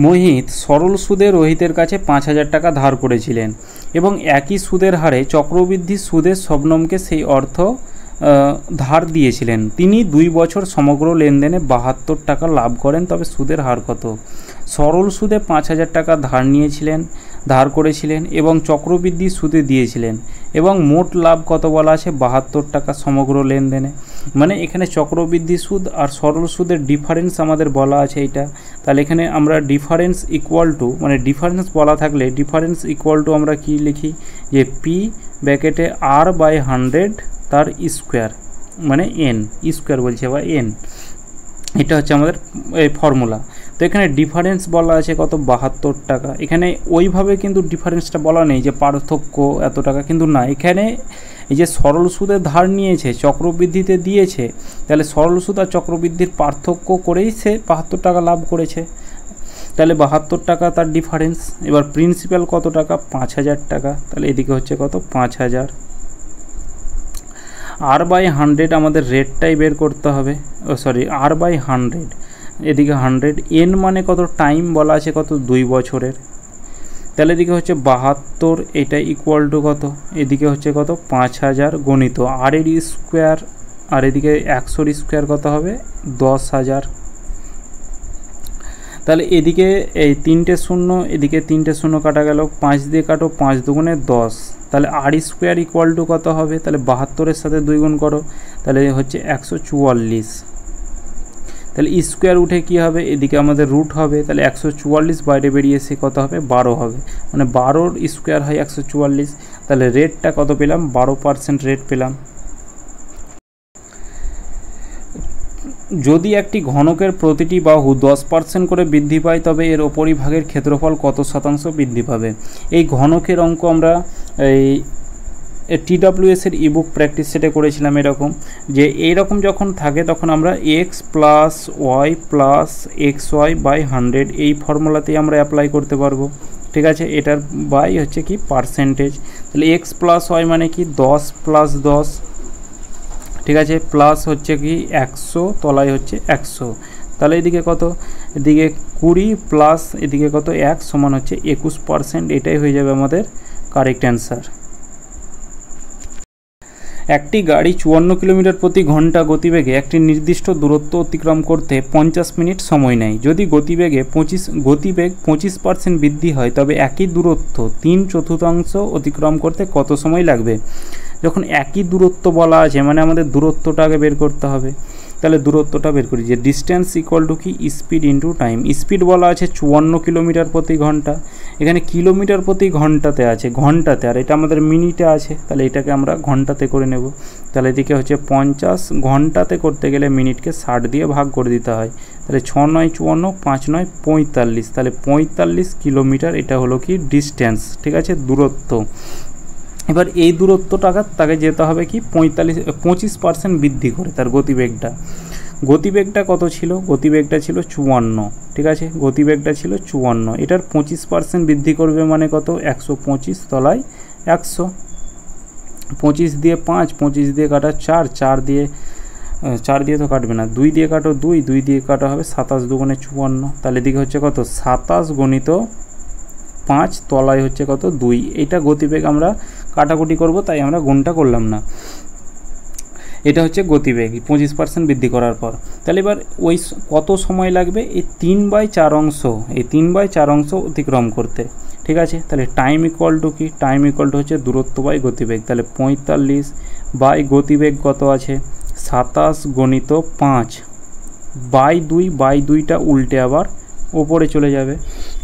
মোহিত সরল সুদে রোহিতের কাছে 5000 টাকা ধার করেছিলেন এবং একই সুদের হারে চক্রবৃদ্ধি সুদে শবনমকে সেই অর্থ ধার দিয়েছিলেন। তিনি 2 বছর সমগ্র লেনদেনে 72 টাকা লাভ করেন, তবে সুদের হার কত? সরল সুদে 5000 টাকা ধার করেছিলেন এবং চক্রবৃদ্ধি সুদে দিয়েছিলেন এবং মোট লাভ কত বলা আছে 72 টাকা সমগ্র লেনদেনে। মানে এখানে চক্রবৃদ্ধি সুদ আর সরল সুদের ডিফারেন্স আমাদের বলা আছে এইটা। তাহলে এখানে আমরা ডিফারেন্স ইকুয়াল টু, মানে ডিফারেন্স বলা থাকলে ডিফারেন্স ইকুয়াল টু আমরা কি লিখি যে পি ব্র্যাকেটে r/100 তার স্কোয়ার, মানে এন স্কোয়ার বলছে বা এন, এটা হচ্ছে আমাদের এই ফর্মুলা। তো এখানে ডিফারেন্স বলা আছে কত 72 টাকা। এখানে ওইভাবে কিন্তু ডিফারেন্সটা বলা নেই যে পার্থক্য এত টাকা, কিন্তু না, এখানে এই যে সরল সুদের ধার নিয়েছে চক্রবৃদ্ধিতে দিয়েছে, তাহলে সরল সুদ আর চক্রবৃদ্ধির পার্থক্য করেই সে 72 টাকা লাভ করেছে, তাহলে 72 টাকা তার ডিফারেন্স। এবার প্রিন্সিপাল কত টাকা 5000 টাকা, তাহলে এদিকে হচ্ছে কত 5000। r/100 আমাদের রেটটাই বের করতে হবে, সরি r/100, এদিকে 100, এন মানে কত টাইম বলা আছে কত 2 বছরের, তাহলে এদিকে হচ্ছে 72, এটা ইকুয়াল টু কত, এদিকে হচ্ছে কত 5000 গণিত আর এর স্কোয়ার, আর এদিকে 100-র স্কোয়ার কত হবে 10,000। তাহলে এদিকে এই 3টে শূন্য, এদিকে 3টে শূন্য কাটা গেল, 5 দিয়ে কাটো, 5 দুগুণে 10, তাহলে আর স্কোয়ার ইকুয়াল টু কত হবে, তাহলে 72-এর সাথে 2 গুণ করো, তাহলে হচ্ছে 144। তাহলে স্কোয়ার উঠে কি হবে, এদিকে আমাদের রুট হবে, তাহলে 144 বাইরে বেরিয়ে এসে কত হবে 12 হবে, মানে 12-র স্কোয়ার হয় 144। তাহলে রেটটা কত পেলাম 12% রেট পেলাম। যদি একটি ঘনকের প্রতিটি বাহু 10% করে বৃদ্ধি পায় তবে এর উপরিভাগের ক্ষেত্রফল কত শতাংশ বৃদ্ধি পাবে? এই ঘনকের অঙ্ক আমরা এই TWS এর ইবুক প্র্যাকটিস সেটে করেছিলাম এরকম, যে এইরকম যখন থাকে তখন আমরা x plus Y plus xy/100 এই ফর্মুলাতেই আমরা অ্যাপ্লাই করতে পারবো। ঠিক আছে, এটার বাই হচ্ছে কি পার্সেন্টেজ, তাহলে x প্লাস ওয়াই মানে কি 10 প্লাস 10, ঠিক আছে, প্লাস হচ্ছে কি 100, তলায় হচ্ছে 100, তাহলে এদিকে কত, এদিকে 20 প্লাস এদিকে কত 1 সমান হচ্ছে 21%, এটাই হয়ে যাবে আমাদের কারেক্ট অ্যান্সার। একটি গাড়ি 54 কিলোমিটার প্রতি ঘন্টা গতিবেগে একটি নির্দিষ্ট দূরত্ব অতিক্রম করতে 50 মিনিট সময় নেয়। যদি গতিবেগ 25% বৃদ্ধি হয় তবে একই দূরত্ব 3/4 অতিক্রম করতে কত সময় লাগবে? যখন একই দূরত্ব বলা আছে মানে আমাদের দূরত্বটা আগে বের করতে হবে। তাহলে দূরত্বটা বের করি, যে ডিস্টেন্স ইকুয়াল টু কি স্পিড ইন্টু টাইম। স্পিড বলা আছে 54 কিলোমিটার প্রতি ঘন্টা, এখানে কিলোমিটার প্রতি ঘন্টাতে আছে, ঘন্টাতে, আর এটা আমাদের মিনিটে আছে, তাহলে এটাকে আমরা ঘন্টাতে করে নেব। তাহলে এদিকে হচ্ছে 50, ঘন্টাতে করতে গেলে মিনিটকে 60 দিয়ে ভাগ করে দিতে হয়, তাহলে 6 9 54, 5 9 45, তাহলে 45 কিলোমিটার এটা হলো কি ডিস্টেন্স, ঠিক আছে, দূরত্ব। এবার এই দূরত্বটাকে তাকে যেতে হবে কি 25% বৃদ্ধি করে তার গতিবেগটা। গতিবেগটা কত ছিল? গতিবেগটা ছিল 54, ঠিক আছে, গতিবেগটা ছিল 54, এটার 25% বৃদ্ধি করবে মানে কত? 125 তলায় 100, 25 দিয়ে 5, 25 দিয়ে কাটা 4, 4 দিয়ে তো কাটবে না, 2 দিয়ে কাটো 2, 2 দিয়ে কাটা হবে 27 দুগুণে 54, তাহলে এদিকে হচ্ছে কত? 27 গণিত 5 তলায় হচ্ছে কত? 2। এটা গতিবেগ আমরা কাটাকুটি করব, তাই আমরা গুণটা করলাম না। এটা হচ্ছে গতিবেগ 25% বৃদ্ধি করার পর। তাহলে এবার ওই কত সময় লাগবে এই 3/4 অংশ, এই 3/4 অংশ অতিক্রম করতে, ঠিক আছে। তাহলে টাইম ইকুয়াল টু কি? টাইম ইকুয়াল টু হচ্ছে দূরত্ব বাই গতিবেগ, তাহলে 45 বাই গতিবেগ কত আছে? 27 গণিত 5 বাই 2, বাই 2টা উল্টে আবার ওপরে চলে যাবে,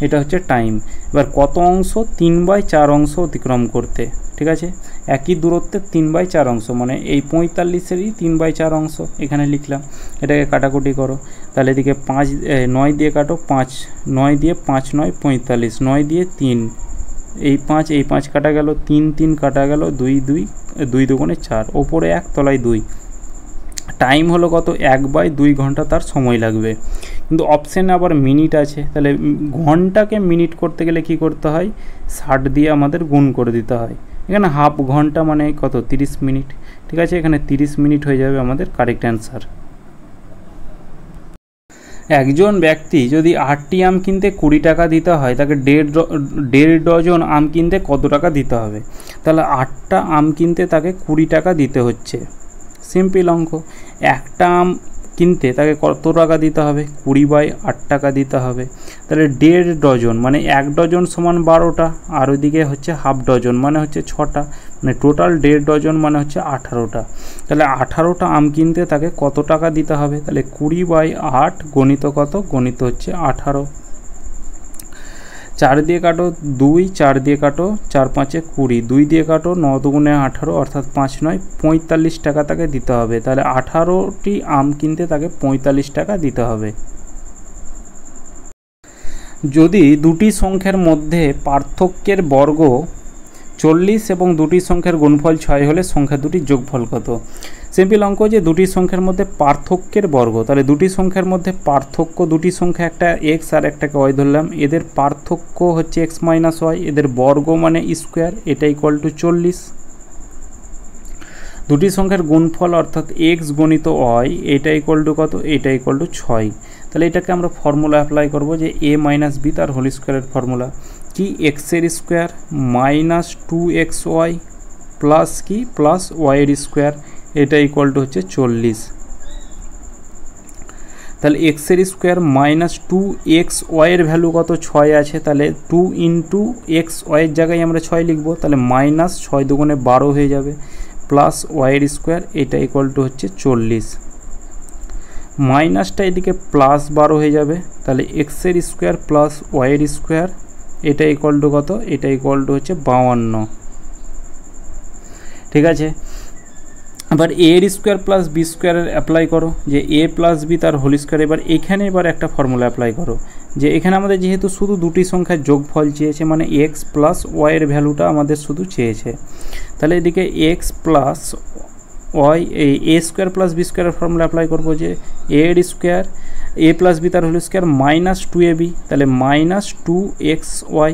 এটা হচ্ছে টাইম। এবার কত অংশ? 3/4 অংশ অতিক্রম করতে, ঠিক আছে, একই দূরত্বে 3/4 অংশ, মানে এই 45-এরই 3/4 অংশ এখানে লিখলাম। এটাকে কাটাকুটি করো, তাহলে এদিকে 9 দিয়ে কাটো, 5 9 দিয়ে 5 9 45, 9 দিয়ে 3, এই 5 কাটা গেল, 3 3 কাটা গেল, 2 দুগুণে 4, ওপরে 1 তলায় 2। টাইম হলো কত? 1/2 ঘন্টা তার সময় লাগবে। কিন্তু অপশানে আবার মিনিট আছে, তাহলে ঘন্টাকে মিনিট করতে গেলে কি করতে হয়? 60 দিয়ে আমাদের গুণ করে দিতে হয়। এখানে হাফ ঘন্টা মানে কত? 30 মিনিট, ঠিক আছে, এখানে 30 মিনিট হয়ে যাবে আমাদের কারেক্ট অ্যান্সার। একজন ব্যক্তি যদি 8টি আম কিনতে 20 টাকা দিতে হয়, তাকে 1.5 ডজন আম কিনতে কত টাকা দিতে হবে? তাহলে 8টা আম কিনতে তাকে 20 টাকা দিতে হচ্ছে, সিম্পল অঙ্ক। একটা আম কিনতে তাকে কত টাকা দিতে হবে? 20/8 টাকা দিতে হবে। তাহলে 1.5 ডজন মানে 1 ডজন সমান 12টা, আর ওইদিকে হচ্ছে হাফ ডজন মানে হচ্ছে 6টা, মানে টোটাল 1.5 ডজন মানে হচ্ছে 18টা। তাহলে 18টা আম কিনতে তাকে কত টাকা দিতে হবে? তাহলে 20/8 গণিত কত? গণিত হচ্ছে 18। 4 দিয়ে কাটো 2, 4 দিয়ে কাটো 4 5 20, 2 দিয়ে কাটো 9 দুগুণে 18, অর্থাৎ 5 9 45 টাকা তাকে দিতে হবে। তাহলে 18টি আম কিনতে তাকে 45 টাকা দিতে হবে। যদি দুটি সংখ্যার মধ্যে পার্থক্যের বর্গ 40 এবং দুটি সংখ্যার গুণফল 6 হলে সংখ্যা দুটির যোগফল কত? সিম্পল অঙ্ক, যে দুটি সংখ্যার মধ্যে পার্থক্যের বর্গ, তাহলে দুটি সংখ্যার মধ্যে পার্থক্য, দুটি সংখ্যা একটা এক্স আর একটাকে ওয়াই ধরলাম, এদের পার্থক্য হচ্ছে এক্স মাইনাস ওয়াই, এদের বর্গ মানে স্কোয়ার, এটা ইকুয়াল টু 40। দুটি সংখ্যার গুণফল অর্থাৎ এক্স গণিত ওয়াই, এটা ইকুয়াল টু কত? এটা ইকুয়াল টু 6। তাহলে এটাকে আমরা ফর্মুলা অ্যাপ্লাই করব, যে এ মাইনাস বি তার হোল স্কোয়ারের ফর্মুলা কি? এক্সের স্কোয়ার মাইনাস 2xy প্লাস কি? প্লাস ওয়াইয়ের স্কোয়ার, এটা ইকুয়াল টু হচ্ছে 40। তাহলে এক্সের স্কোয়ার মাইনাস 2xy এর ভ্যালু কত? 6 আছে, তাহলে 2 ইন্টু xy এর জায়গায় আমরা 6 লিখব, তাহলে মাইনাস 6 দুগুণে 12 হয়ে যাবে, প্লাস ওয়াইয়ের স্কোয়ার, এটা ইকুয়াল টু হচ্ছে 40। মাইনাসটা এদিকে প্লাস 12 হয়ে যাবে, তাহলে এক্সের স্কোয়ার প্লাস ওয়াইয়ের স্কোয়ার, এটা ইকুয়াল টু কত? এটা ইকুয়াল টু হচ্ছে 52, ঠিক আছে। এবার এ এর স্কোয়ার প্লাস বি স্কোয়ারের অ্যাপ্লাই করো, যে এ প্লাস বি তার হোল স্কোয়ার। এবার একটা ফর্মুলা অ্যাপ্লাই করো, যে এখানে আমাদের যেহেতু শুধু দুটি সংখ্যার যোগফল চেয়েছে, মানে এক্স প্লাস ওয়াইয়ের ভ্যালুটা আমাদের শুধু চেয়েছে, তাহলে এদিকে এক্স প্লাস ওয়াই, এই এ স্কোয়ার প্লাস বি স্কোয়ারের ফর্মুলা অ্যাপ্লাই করবো, যে এ এর স্কোয়ার এ প্লাস বি তার হোল স্কোয়ার মাইনাস 2ab, তাহলে মাইনাস 2xy,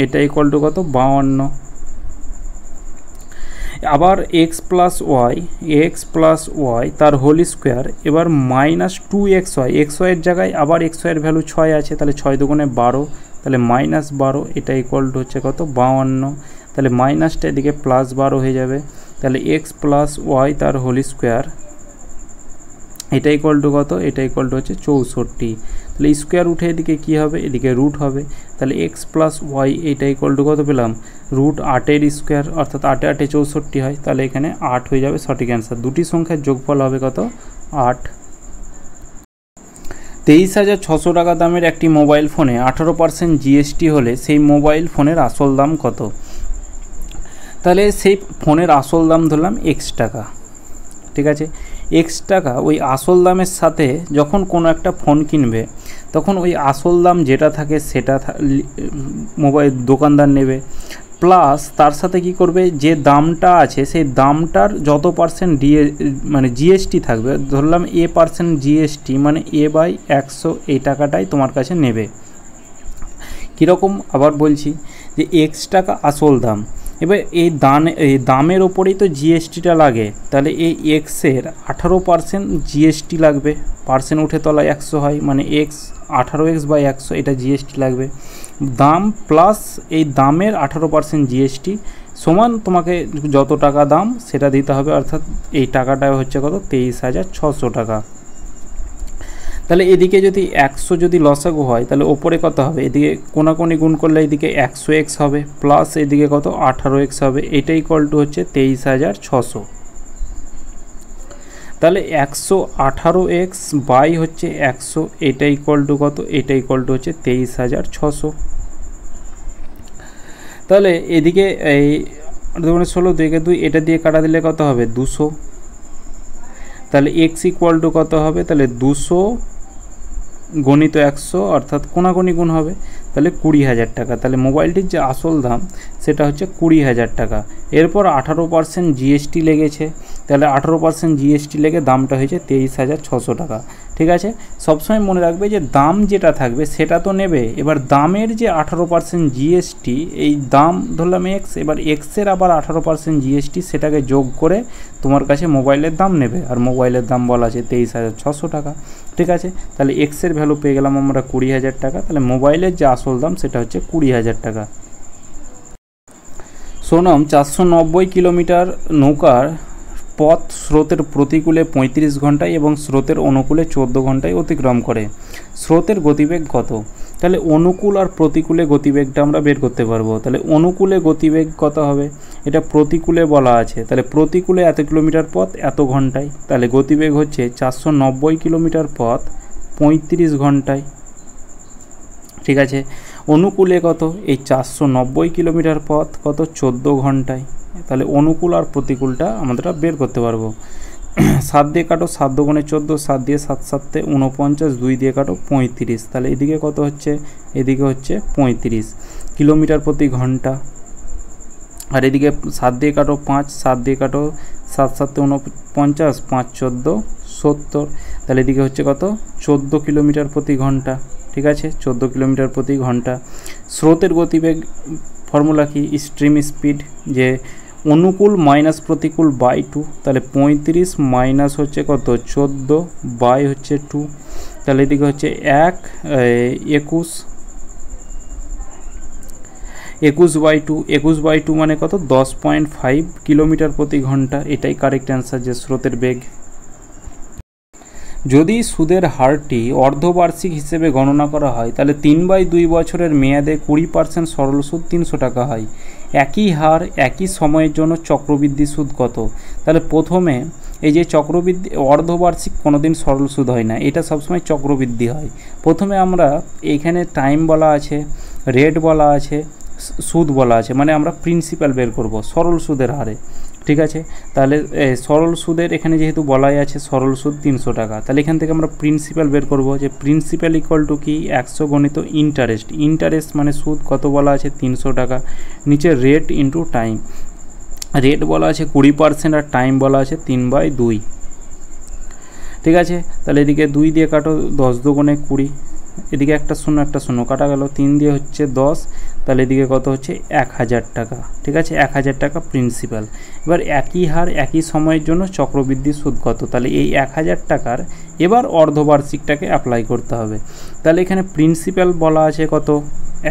এটা ইকুয়াল টু কত? 52। আবার এক্স প্লাস ওয়াই তার হোল স্কোয়ার, এবার মাইনাস 2xy, এর জায়গায় আবার xy এর ভ্যালু 6 আছে, তাহলে 6 দুগুণে 12, তাহলে মাইনাস 12, এটা ইকুয়াল টু হচ্ছে কত? 52। তাহলে মাইনাসটা এদিকে প্লাস 12 হয়ে যাবে, তাহলে এক্স প্লাস ওয়াই তার হোল স্কোয়ার, এটা ইকুয়াল টু কত? এটা ইকুয়াল টু হচ্ছে 64। তাহলে স্কোয়ার উঠে এদিকে কী হবে? এদিকে রুট হবে, তাহলে এক্স প্লাস ওয়াই এটা ইকুয়াল টু কত পেলাম? রুট 8-এর স্কোয়ার, অর্থাৎ 8 8 64 হয়, তাহলে এখানে 8 হয়ে যাবে সঠিক অ্যান্সার। দুটি সংখ্যার যোগফল হবে কত? 8। 23,600 টাকা দামের একটি মোবাইল ফোনে 18% জিএসটি হলে সেই মোবাইল ফোনের আসল দাম কত? তাহলে সেই ফোনের আসল দাম ধরলাম এক্স টাকা, ঠিক আছে। এক্স টাকা ওই আসল দামের সাথে যখন কোনো একটা ফোন কিনবে তখন ওই আসল দাম যেটা থাকে সেটা মোবাইল দোকানদার নেবে, প্লাস তার সাথে কি করবে, যে দামটা আছে সেই দামটার যত পার্সেন্ট মানে জিএসটি থাকবে, ধরলাম A% জিএসটি মানে A/100, এই টাকাটাই তোমার কাছে নেবে। কীরকম আবার বলছি, যে এক্স টাকা আসল দাম, এবার এই দামের ওপরেই তো জিএসটিটা লাগে, তাহলে এই এক্সের 18% জিএসটি লাগবে, পার্সেন্ট উঠে তলায় 100 হয়, মানে এক্স 18x/100 এটা জিএসটি লাগবে। দাম প্লাস এই দামের 18% জিএসটি সমান তোমাকে যত টাকা দাম সেটা দিতে হবে, অর্থাৎ এই টাকাটা হচ্ছে কত, 23,600 টাকা। তাহলে এদিকে যদি 100 যদি লসাগু হয় তাহলে ওপরে কত হবে, এদিকে কোনাকুনি গুণ করলে এদিকে 100x হবে, প্লাস এদিকে কত 18x হবে, এটাই ইকুয়াল টু হচ্ছে 23,600। তাহলে 118x বাই হচ্ছে 100, এটা ইকুয়াল টু কত, এটা ইকুয়াল টু হচ্ছে 23,600। তাহলে এদিকে এই 2×16 2 এটা দিয়ে কাটা দিলে কত হবে, 200। তাহলে x ইকুয়াল টু কত হবে, তাহলে 200 গণিত 100, অর্থাৎ কোনাকুনি গুণ হবে, তাহলে 20,000 টাকা। তাহলে মোবাইলটির যে আসল দাম সেটা হচ্ছে 20,000 টাকা। এরপর 18% জিএসটি লেগেছে, তাহলে 18% জিএসটি লেগে দামটা হয়েছে 23,600 টাকা, ঠিক আছে। সবসময় মনে রাখবে যে দাম যেটা থাকবে সেটা তো নেবে, এবার দামের যে 18% জিএসটি, এই দাম ধরলাম এক্স, এবার এক্সের আবার 18% জিএসটি, সেটাকে যোগ করে তোমার কাছে মোবাইলের দাম নেবে, আর মোবাইলের দাম বলা আছে 23,600 টাকা, ঠিক আছে। তাহলে এক্সের ভ্যালু পেয়ে গেলাম আমরা 20,000 টাকা, তাহলে মোবাইলের যে আসল দাম সেটা হচ্ছে 20,000 টাকা। সোনম 490 কিলোমিটার নৌকার পথ স্রোতের প্রতিকূলে 35 ঘন্টায় এবং স্রোতের অনুকূলে 14 ঘন্টায় অতিক্রম করে, স্রোতের গতিবেগ কত? তাহলে অনুকূল আর প্রতিকূলে গতিবেগটা আমরা বের করতে পারবো। তাহলে অনুকূলে গতিবেগ কত হবে, এটা প্রতিকূলে বলা আছে, তাহলে প্রতিকূলে এত কিলোমিটার পথ এত ঘন্টায়, তাহলে গতিবেগ হচ্ছে 490 কিলোমিটার পথ 35 ঘন্টায়, ঠিক আছে। অনুকূলে কত, এই 490 কিলোমিটার পথ কত, 14 ঘন্টায়। তাহলে অনুকূল আর প্রতিকূলটা আমরা বের করতে পারবো। 7 দিয়ে কাটো, 7 দুগুণে 14, 7 দিয়ে 7 7 49, 2 দিয়ে কাটো 35, তাহলে এদিকে কত হচ্ছে, এদিকে হচ্ছে 35 কিলোমিটার প্রতি ঘন্টা। আর এদিকে 7 দিয়ে কাটো 5, 7 দিয়ে কাটো 7 7 49, 5 14 70, তাহলে এদিকে হচ্ছে কত, 14 কিলোমিটার প্রতি ঘন্টা, ঠিক আছে, 14 কিলোমিটার প্রতি ঘন্টা। স্রোতের গতিবেগ ফর্মুলা কি, স্ট্রিম স্পিড, যে অনুকূল মাইনাস প্রতিকূল বাই 2, তাহলে 35 মাইনাস হচ্ছে কত, 14 বাই হচ্ছে 2, তাহলে এদিকে হচ্ছে 21/2, 21/2 মানে কত, 10.5 কিলোমিটার প্রতি ঘন্টা, এটাই কারেক্ট অ্যান্সার যে স্রোতের বেগ। যদি সুদের হারটি অর্ধবার্ষিক হিসেবে গণনা করা হয় তাহলে 3/2 বছরের মেয়াদে 20% সরল সুদ 300 টাকা হয়। একই হার একই সময়ের জন্য চক্রবৃদ্ধি সুদ কত? তাহলে প্রথমে এই যে চক্রবৃদ্ধি, অর্ধবার্ষিক কোনোদিন সরল সুদ হয় না, এটা সবসময় চক্রবৃদ্ধি হয়। প্রথমে আমরা এইখানে টাইম বলা আছে, রেট বলা আছে, সুদ বলা আছে, মানে আমরা প্রিন্সিপাল বের করব সরল সুদের হারে, ঠিক আছে। তাহলে সরল সুদের এখানে যেহেতু বলাই আছে সরল সুদ 300 টাকা, তাহলে এখান থেকে আমরা প্রিন্সিপাল বের করব, যে প্রিন্সিপাল ইকুয়াল টু কি, 100 গণিত ইন্টারেস্ট, ইন্টারেস্ট মানে সুদ কত বলা আছে 300 টাকা, নিচে রেট ইন্টু টাইম, রেট বলা আছে 20% আর টাইম বলা আছে 3/2, ঠিক আছে। তাহলে এদিকে 2 দিয়ে কাটো, 10 দুগুণে 20, এদিকে একটা শূন্য কাটা গেল, 3 দিয়ে হচ্ছে 10, তাহলে এদিকে কত হচ্ছে 1000 টাকা, ঠিক আছে, 1000 টাকা প্রিন্সিপাল। এবার একই হার একই সময়ের জন্য চক্রবৃদ্ধি সুদ কত, তাহলে এই 1000 টাকার এবার অর্ধবার্ষিকটাকে অ্যাপ্লাই করতে হবে। তাহলে এখানে প্রিন্সিপাল বলা আছে কত,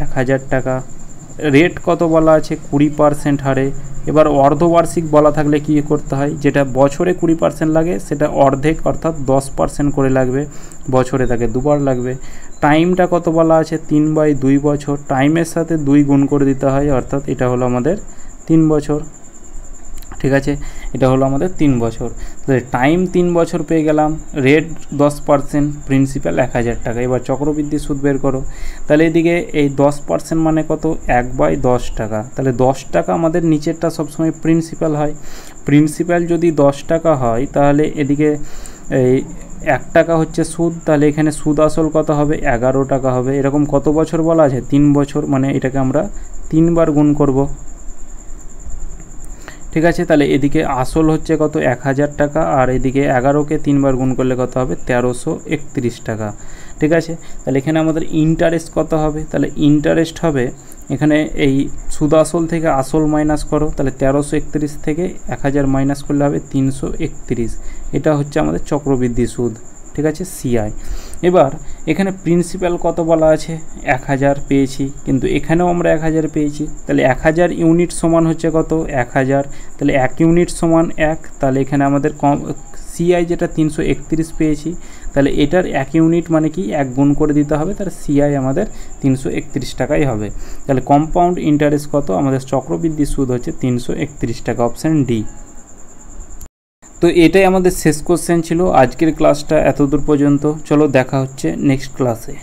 1000 টাকা, রেট কত বলা আছে 20% হারে। এবার অর্ধবার্ষিক বলা থাকলে কী করতে হয়, যেটা বছরে 20% লাগে সেটা অর্ধেক অর্থাৎ 10% করে লাগবে, বছরে তাকে দুবার লাগবে। টাইমটা কত বলা আছে 3/2 বছর, টাইমের সাথে 2 গুণ করে দিতে হয়, অর্থাৎ এটা হলো আমাদের 3 বছর, ঠিক আছে, এটা হলো আমাদের 3 বছর। তাহলে টাইম 3 বছর পেয়ে গেলাম, রেট 10%, প্রিন্সিপাল 1000 টাকা। এবার চক্রবৃদ্ধি সুদ বের করো। তাহলে এদিকে এই 10% মানে কত, 1/10 টাকা। তাহলে 10 টাকা আমাদের নিচেরটা সবসময় প্রিন্সিপাল হয়। প্রিন্সিপাল যদি 10 টাকা হয় তাহলে এদিকে এই 1 টাকা হচ্ছে সুদ, তাহলে এখানে সুদ আসল কত হবে, 11 টাকা হবে। এরকম কত বছর বলা আছে, 3 বছর, মানে এটাকে আমরা 3 বার গুণ করব। ঠিক আছে, তাহলে এদিকে আসল হচ্ছে কত, 1000 টাকা, আর এদিকে 11কে 3 বার গুণ করলে কত হবে, 1331 টাকা। ঠিক আছে, তাহলে এখানে আমাদের ইন্টারেস্ট কত হবে, তাহলে ইন্টারেস্ট হবে এখানে এই সুদ আসল থেকে আসল মাইনাস করো, তাহলে 1331 থেকে 1000 মাইনাস করলে হবে 331। এটা হচ্ছে আমাদের চক্রবৃদ্ধি সুদ। ঠিক আছে, সিআই। এবার এখানে প্রিন্সিপাল কত বলা আছে, 1000 পেয়েছি, কিন্তু এখানেও আমরা 1000 পেয়েছি। তাহলে 1000 ইউনিট সমান হচ্ছে কত, 1000। তাহলে 1 ইউনিট সমান 1। তাহলে এখানে আমাদের সিআই যেটা 331 পেয়েছি, তাহলে এটার 1 ইউনিট মানে কি 1 গুণ করে দিতে হবে, তাহলে সিআই আমাদের 331 টাকাই হবে। তাহলে কম্পাউন্ড ইন্টারেস্ট কত, আমাদের চক্রবৃদ্ধি সুদ হচ্ছে 331 টাকা, অপশান ডি। তো এটাই আমাদের শেষ কোশ্চেন ছিল। আজকের ক্লাসটা এতদূর পর্যন্ত। চলো দেখা হচ্ছে নেক্সট ক্লাসে।